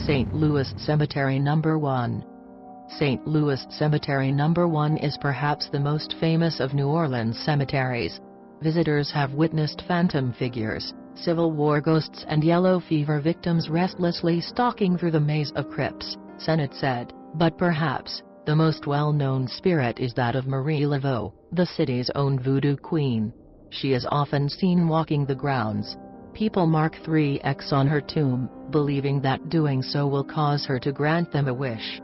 St. Louis Cemetery No. 1. St. Louis Cemetery No. 1 is perhaps the most famous of New Orleans cemeteries. Visitors have witnessed phantom figures, Civil War ghosts and yellow fever victims restlessly stalking through the maze of crypts, Senate said, but perhaps the most well-known spirit is that of Marie Laveau, the city's own voodoo queen. She is often seen walking the grounds. People mark 3X on her tomb, believing that doing so will cause her to grant them a wish.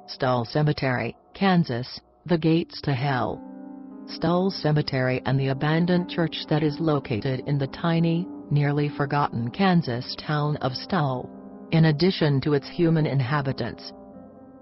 Stull Cemetery, Kansas, the gates to hell. Stull Cemetery and the abandoned church that is located in the tiny, nearly forgotten Kansas town of Stull. In addition to its human inhabitants,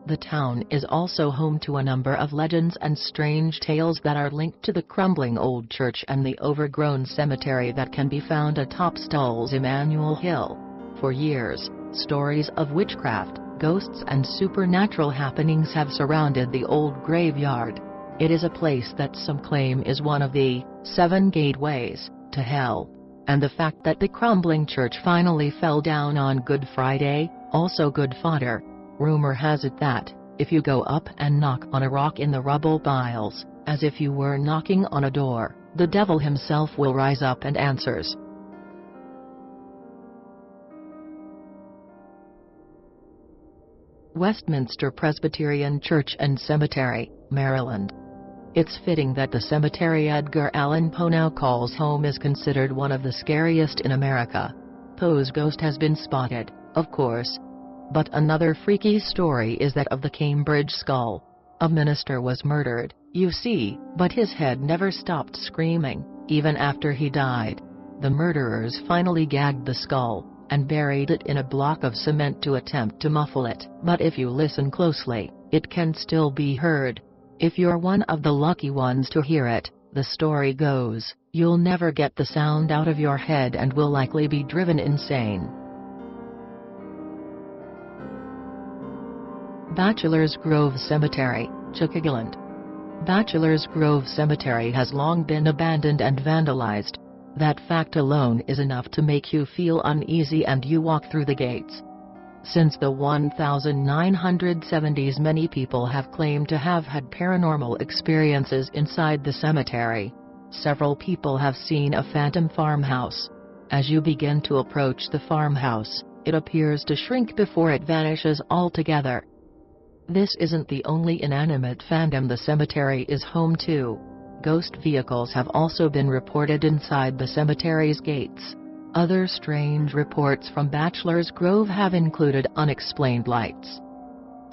the town is also home to a number of legends and strange tales that are linked to the crumbling old church and the overgrown cemetery that can be found atop Stull's Emmanuel Hill. For years, stories of witchcraft, ghosts and supernatural happenings have surrounded the old graveyard. It is a place that some claim is one of the 7 gateways to hell. And the fact that the crumbling church finally fell down on Good Friday, also good fodder. Rumor has it that, if you go up and knock on a rock in the rubble piles, as if you were knocking on a door, the devil himself will rise up and answers. Westminster Presbyterian Church and Cemetery, Maryland. It's fitting that the cemetery Edgar Allan Poe now calls home is considered one of the scariest in America. Poe's ghost has been spotted, of course. But another freaky story is that of the Cambridge skull. A minister was murdered, you see, but his head never stopped screaming, even after he died. The murderers finally gagged the skull and buried it in a block of cement to attempt to muffle it. But if you listen closely, it can still be heard. If you're one of the lucky ones to hear it, the story goes, you'll never get the sound out of your head and will likely be driven insane. Bachelor's Grove Cemetery, Chicagoland. Bachelor's Grove Cemetery has long been abandoned and vandalized. That fact alone is enough to make you feel uneasy and you walk through the gates. Since the 1970s, many people have claimed to have had paranormal experiences inside the cemetery. Several people have seen a phantom farmhouse. As you begin to approach the farmhouse, it appears to shrink before it vanishes altogether. This isn't the only inanimate phantom the cemetery is home to. Ghost vehicles have also been reported inside the cemetery's gates. Other strange reports from Bachelor's Grove have included unexplained lights,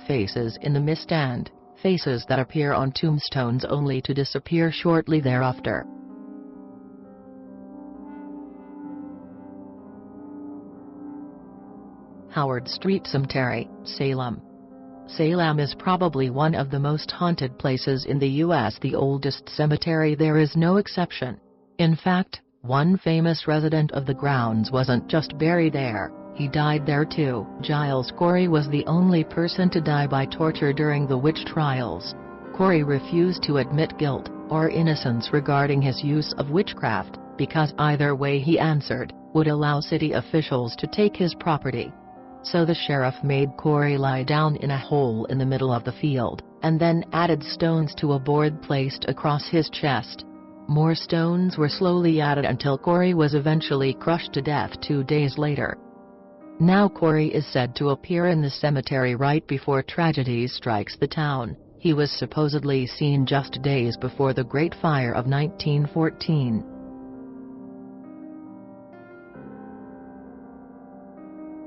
faces in the mist and faces that appear on tombstones only to disappear shortly thereafter. Howard Street Cemetery, Salem. Salem is probably one of the most haunted places in the U.S. The oldest cemetery there is no exception. In fact, one famous resident of the grounds wasn't just buried there, he died there too. Giles Corey was the only person to die by torture during the witch trials. Corey refused to admit guilt or innocence regarding his use of witchcraft, because either way he answered would allow city officials to take his property. So the sheriff made Corey lie down in a hole in the middle of the field, and then added stones to a board placed across his chest. More stones were slowly added until Corey was eventually crushed to death 2 days later. Now Corey is said to appear in the cemetery right before tragedy strikes the town. He was supposedly seen just days before the Great Fire of 1914.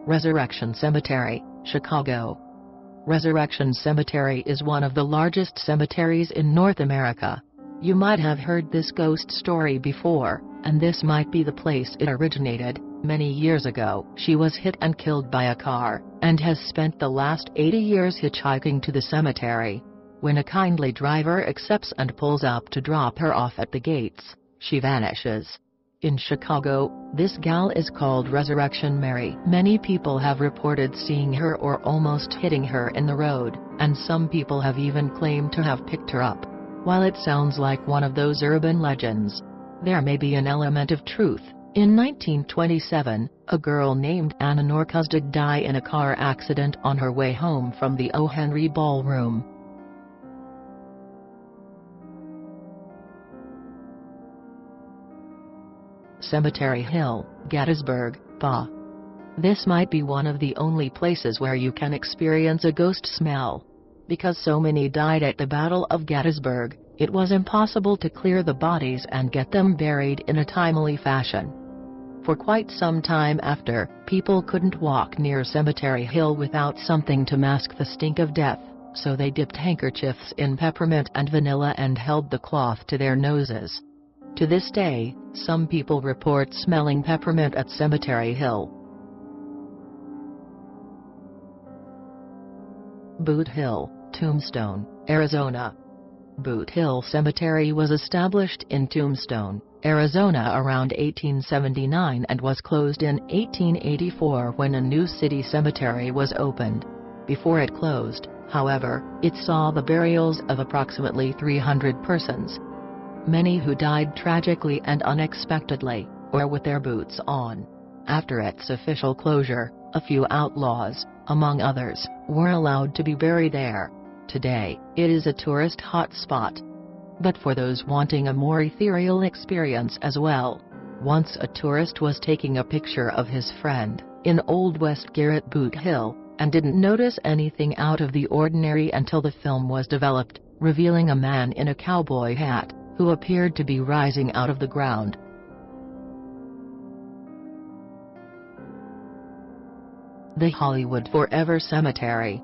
Resurrection Cemetery, Chicago. Resurrection Cemetery is one of the largest cemeteries in North America. You might have heard this ghost story before, and this might be the place it originated. Many years ago, she was hit and killed by a car, and has spent the last 80 years hitchhiking to the cemetery. When a kindly driver accepts and pulls up to drop her off at the gates, she vanishes. In Chicago, this gal is called Resurrection Mary. Many people have reported seeing her or almost hitting her in the road, and some people have even claimed to have picked her up. While it sounds like one of those urban legends, there may be an element of truth. In 1927, a girl named Anna Norcus did die in a car accident on her way home from the O. Henry Ballroom. Cemetery Hill, Gettysburg, PA. This might be one of the only places where you can experience a ghost smell. Because so many died at the Battle of Gettysburg, it was impossible to clear the bodies and get them buried in a timely fashion. For quite some time after, people couldn't walk near Cemetery Hill without something to mask the stink of death, so they dipped handkerchiefs in peppermint and vanilla and held the cloth to their noses. To this day, some people report smelling peppermint at Cemetery Hill. Boot Hill, Tombstone, Arizona. Boot Hill Cemetery was established in Tombstone, Arizona around 1879 and was closed in 1884 when a new city cemetery was opened. Before it closed, however, it saw the burials of approximately 300 persons. Many who died tragically and unexpectedly, or with their boots on. After its official closure, a few outlaws, among others, were allowed to be buried there. Today, it is a tourist hotspot. But for those wanting a more ethereal experience as well. Once a tourist was taking a picture of his friend, in Old West Garrett Boot Hill, and didn't notice anything out of the ordinary until the film was developed, revealing a man in a cowboy hat, who appeared to be rising out of the ground. The Hollywood Forever Cemetery.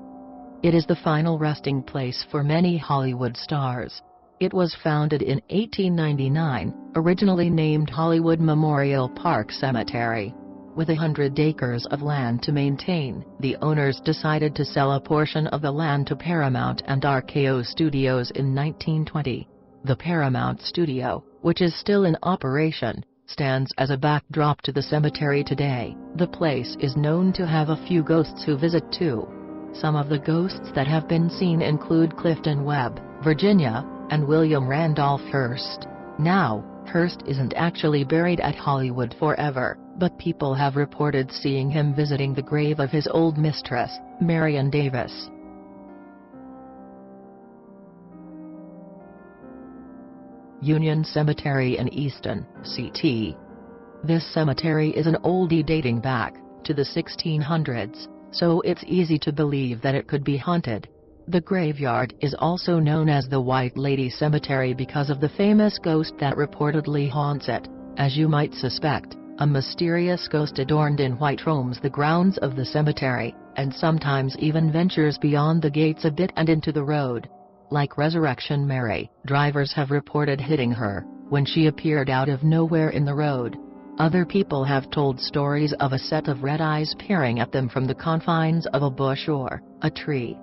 It is the final resting place for many Hollywood stars. It was founded in 1899, originally named Hollywood Memorial Park Cemetery. With 100 acres of land to maintain, the owners decided to sell a portion of the land to Paramount and RKO Studios in 1920. The Paramount Studio, which is still in operation, stands as a backdrop to the cemetery today. The place is known to have a few ghosts who visit too. Some of the ghosts that have been seen include Clifton Webb, Virginia, and William Randolph Hearst. Now, Hearst isn't actually buried at Hollywood Forever, but people have reported seeing him visiting the grave of his old mistress, Marion Davis. Union Cemetery in Easton, CT. This cemetery is an oldie dating back to the 1600s, so it's easy to believe that it could be haunted. The graveyard is also known as the White Lady Cemetery because of the famous ghost that reportedly haunts it. As you might suspect, a mysterious ghost adorned in white roams the grounds of the cemetery, and sometimes even ventures beyond the gates a bit and into the road. Like Resurrection Mary, drivers have reported hitting her when she appeared out of nowhere in the road. Other people have told stories of a set of red eyes peering at them from the confines of a bush or a tree.